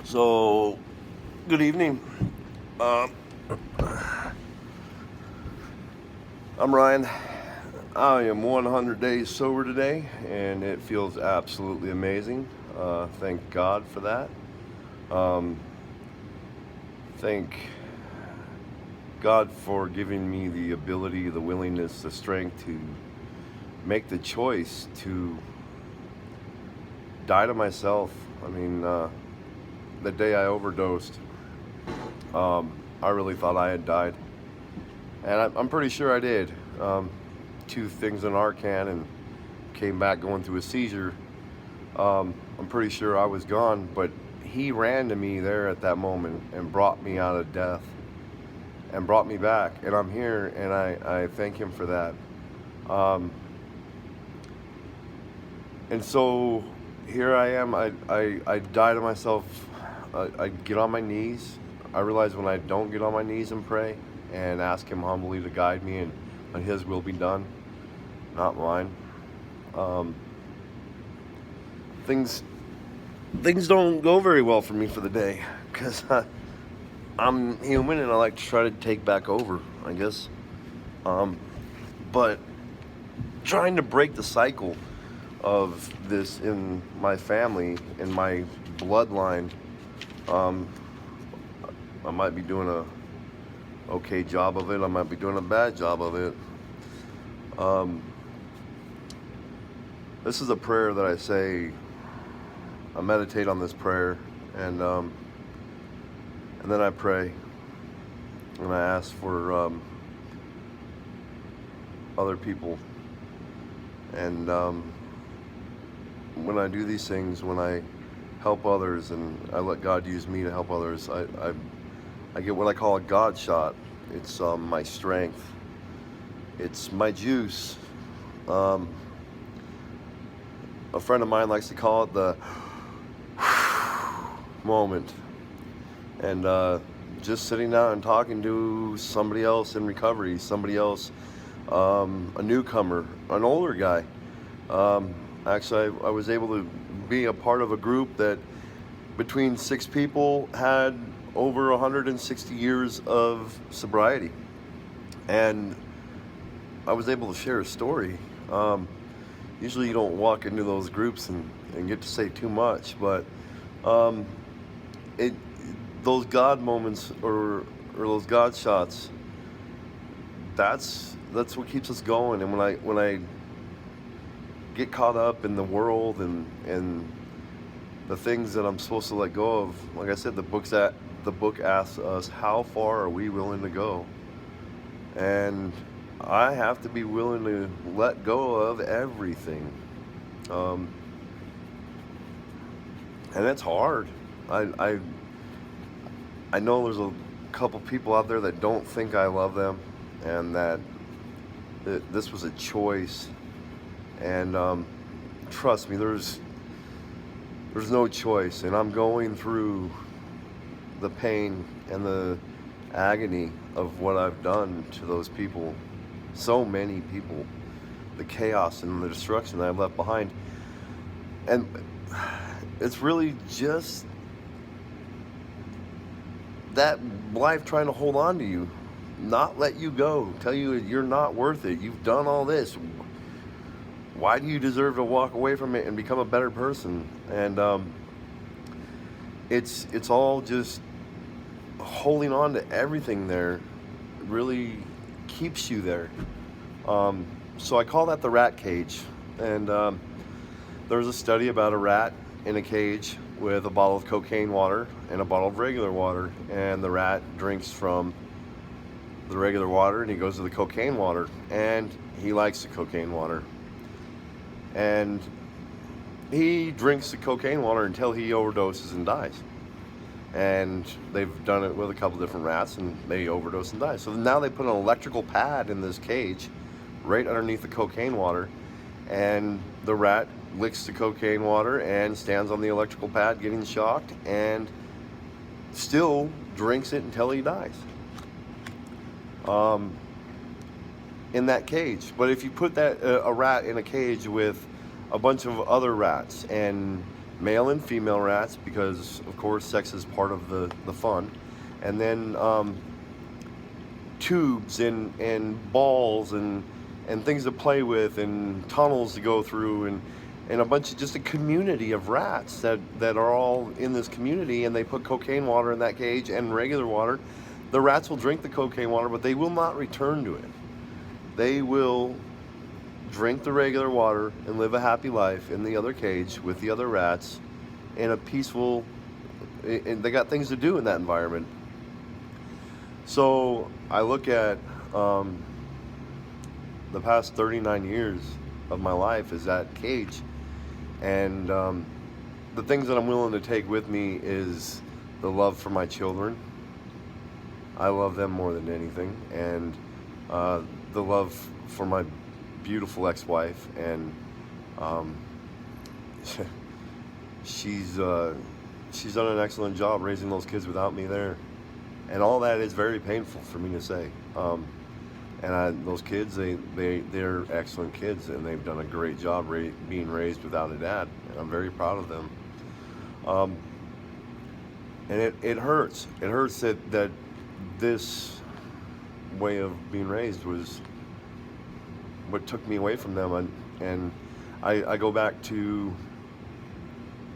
So, good evening. Um, I'm Ryan. I am 100 days sober today, and it feels absolutely amazing. Thank God for that. Um, thank God for giving me the ability, the willingness, the strength to make the choice to die to myself. I mean, the day I overdosed, I really thought I had died. And I'm pretty sure I did. Two things in Narcan and came back going through a seizure. I'm pretty sure I was gone, but he ran to me there at that moment and brought me out of death and brought me back. And I'm here, and I thank him for that. Um, and so here I am. I die to myself. I get on my knees. I realize when I don't get on my knees and pray and ask him humbly to guide me and his will be done, not mine. Um, things things don't go very well for me for the day because I'm human and I like to try to take back over, I guess. Um, but trying to break the cycle of this in my family, in my bloodline, um, I might be doing a okay job of it. I might be doing a bad job of it. Um, this is a prayer that I say. I meditate on this prayer, and then I pray, and I ask for other people. And when I do these things, when I help others, and I let God use me to help others, I get what I call a God shot. It's my strength. It's my juice. Um, a friend of mine likes to call it the moment. And just sitting down and talking to somebody else in recovery, somebody else, a newcomer, an older guy. Actually, I was able to be a part of a group that between 6 people had over 160 years of sobriety. And I was able to share a story. Usually you don't walk into those groups and get to say too much, but um, it those God moments or those God shots, that's what keeps us going. And when I get caught up in the world and the things that I'm supposed to let go of, like I said, the book asks us, how far are we willing to go? And I have to be willing to let go of everything. Um, and it's hard. I I know there's a couple people out there that don't think I love them, and that this was a choice. And trust me, there's no choice, and I'm going through the pain and the agony of what I've done to those people, so many people, the chaos and the destruction that I've left behind, and it's really just that life trying to hold on to you, not let you go, tell you you're not worth it. You've done all this. Why do you deserve to walk away from it and become a better person? And it's all just holding on to everything there really keeps you there. So I call that the rat cage. And there's a study about a rat in a cage with a bottle of cocaine water and a bottle of regular water, and the rat drinks from the regular water and he goes to the cocaine water, and he likes the cocaine water, and he drinks the cocaine water until he overdoses and dies. And they've done it with a couple different rats, and they overdose and die. So now they put an electrical pad in this cage right underneath the cocaine water, and the rat licks the cocaine water and stands on the electrical pad getting shocked and still drinks it until he dies in that cage. But if you put that a rat in a cage with a bunch of other rats, and male and female rats, because of course sex is part of the fun. And then tubes and balls and things to play with and tunnels to go through, and a bunch of, just a community of rats that are all in this community, and they put cocaine water in that cage and regular water. The rats will drink the cocaine water, but they will not return to it. They will drink the regular water and live a happy life in the other cage with the other rats in a peaceful, and they got things to do in that environment. So I look at the past 39 years of my life is that cage, and the things that I'm willing to take with me is the love for my children. I love them more than anything, and the love for my beautiful ex-wife, and she's done an excellent job raising those kids without me there, and all that is very painful for me to say. Those kids, they're excellent kids, and they've done a great job being raised without a dad, and I'm very proud of them. And it hurts. It hurts that this way of being raised was what took me away from them. And I go back to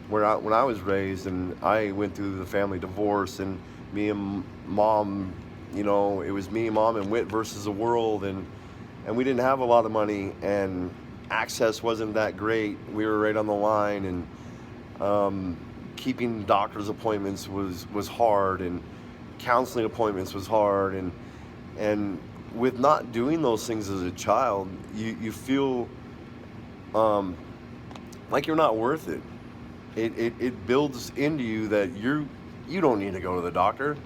when I was raised, and I went through the family divorce, and me and mom, it was me, mom, and Whit versus the world, and we didn't have a lot of money, and access wasn't that great. We were right on the line, and keeping doctor's appointments was hard, and counseling appointments was hard, and with not doing those things as a child, you feel like you're not worth it. It builds into you that you don't need to go to the doctor.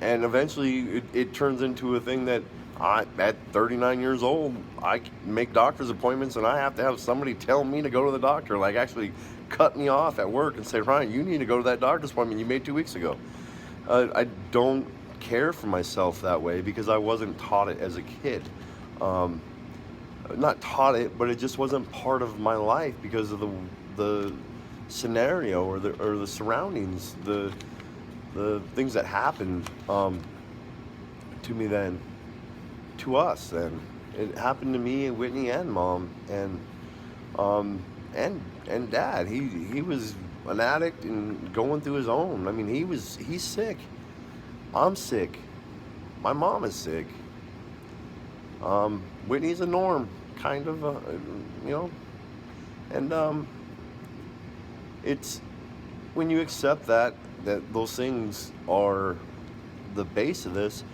And eventually it turns into a thing that at 39 years old, I make doctor's appointments, and I have to have somebody tell me to go to the doctor, like actually cut me off at work and say, Ryan, you need to go to that doctor's appointment you made 2 weeks ago. I don't care for myself that way because I wasn't taught it as a kid. Not taught it, but it just wasn't part of my life because of the scenario or the surroundings, the things that happened to me then, to us then. It happened to me and Whitney and mom and dad. He was an addict and going through his own. I mean, he's sick. I'm sick. My mom is sick. Whitney's a norm, kind of, and it's when you accept that those things are the base of this,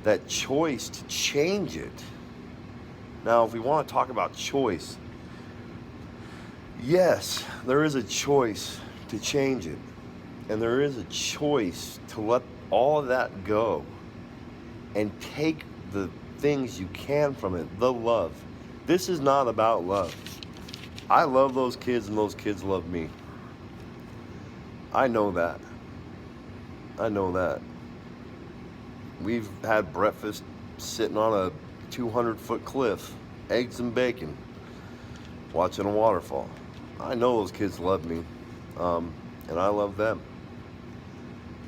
that choice to change it. Now, if we want to talk about choice, yes, there is a choice to change it, and there is a choice to let all of that go and take the things you can from it, the love. This is not about love. I love those kids, and those kids love me. I know that. We've had breakfast sitting on a 200-foot cliff, eggs and bacon, watching a waterfall. I know those kids love me, and I love them.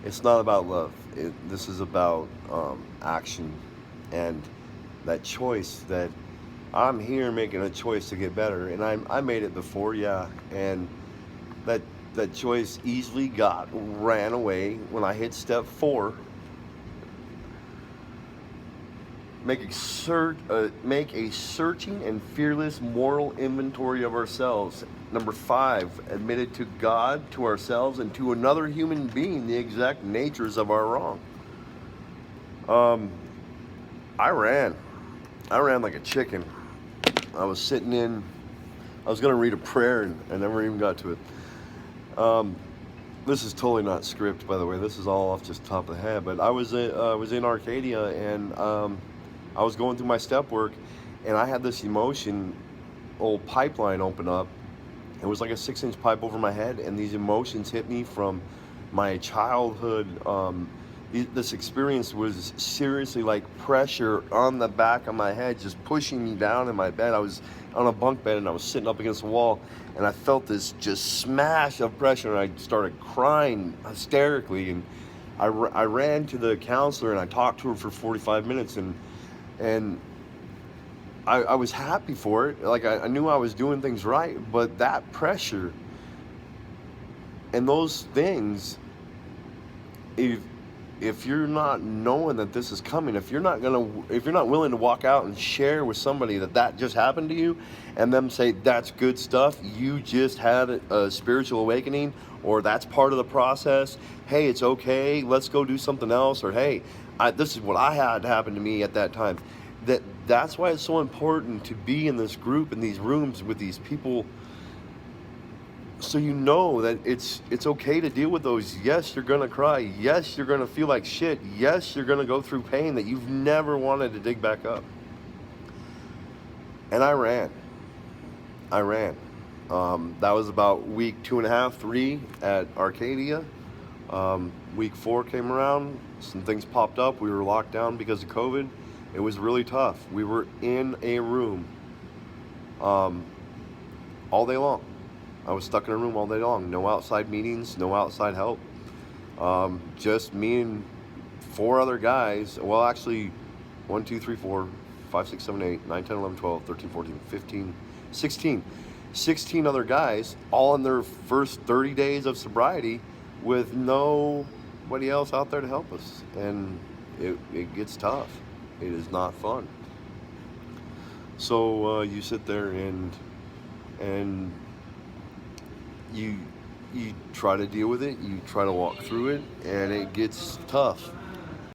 It's not about love. This is about action and that choice that I'm here making a choice to get better. And I made it before, yeah, and that choice easily ran away when I hit step 4. Make a searching and fearless moral inventory of ourselves. Number 5, admit it to God, to ourselves, and to another human being the exact natures of our wrong. I ran like a chicken. I was going to read a prayer, and I never even got to it. This is totally not script, by the way. This is all off just top of the head. But I was in Arcadia, and I was going through my step work, and I had this old pipeline open up. It was like a 6-inch pipe over my head, and these emotions hit me from my childhood this experience was seriously like pressure on the back of my head, just pushing me down in my bed. I was on a bunk bed and I was sitting up against the wall, and I felt this just smash of pressure, and I started crying hysterically. And I ran to the counselor and I talked to her for 45 minutes, and I was happy for it. Like I knew I was doing things right, but that pressure and those things, if you're not knowing that this is coming, if you're not willing to walk out and share with somebody that just happened to you, and them say that's good stuff, you just had a spiritual awakening, or that's part of the process, hey, it's okay, let's go do something else, or hey, this is what I had happen to me at that time. That's why it's so important to be in this group, in these rooms with these people, so you know that it's okay to deal with those. Yes, you're gonna cry. Yes, you're gonna feel like shit. Yes, you're gonna go through pain that you've never wanted to dig back up. And I ran. That was about week 2.5, 3 at Arcadia. Week 4 came around. Some things popped up. We were locked down because of COVID. It was really tough. We were in a room all day long. I was stuck in a room all day long. No outside meetings, no outside help. Just me and 4 other guys. Well, actually, 1, 2, 3, 4, 5, 6, 7, 8, 9, 10, 11, 12, 13, 14, 15, 16. 16 other guys, all in their first 30 days of sobriety, with nobody else out there to help us. And it gets tough. It is not fun. So you sit there and you try to deal with it, you try to walk through it, and it gets tough.